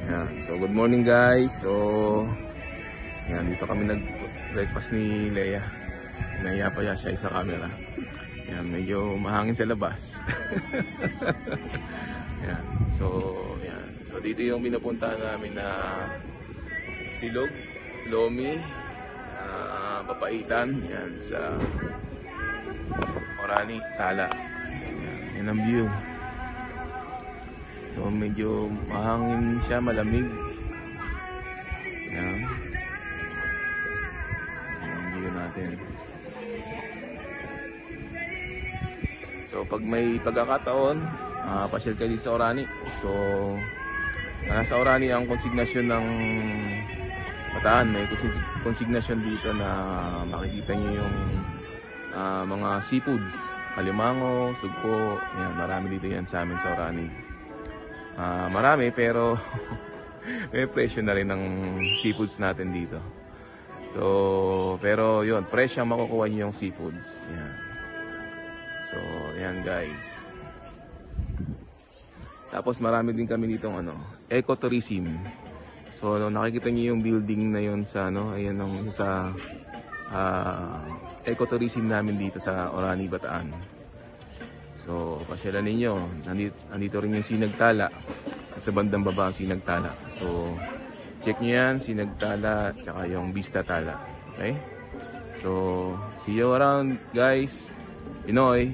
Yan. So good morning guys. So yan, dito kami nag-breakfast ni Leia. Naiya pa siya sa camera. Yan, medyo mahangin sa labas. Yan. So dito yung pinupuntahan namin na Silog, Lomi, Papaitan, yan sa Orani, Tala. Yan ang view. So medyo mahangin siya, malamig. Yan. Yan ang view natin. So pag may pagkakataon, pasyal kayo sa Orani. So nasa Orani ang konsignasyon ng Bataan. May konsignasyon dito na makikita nyo yung mga seafoods, alimango, sugpo. Yan, marami dito yan sa amin sa Orani. Marami pero may presyo na rin ng seafoods natin dito. So pero yun, presyo ang makukuha nyo yung seafoods. Yan. So yan guys. Tapos marami din kami ditong ecotourism. So nakikita niyo yung building na yun sa ayan ang sa ecotourism namin dito sa Orani, Bataan. So pasyalan ninyo, nandito rin yung Sinagtala at sa bandang baba ang Sinagtala. So check niyo yan, Sinagtala tsaka yung Vista Tala. Okay? So see you around guys. Pinoy.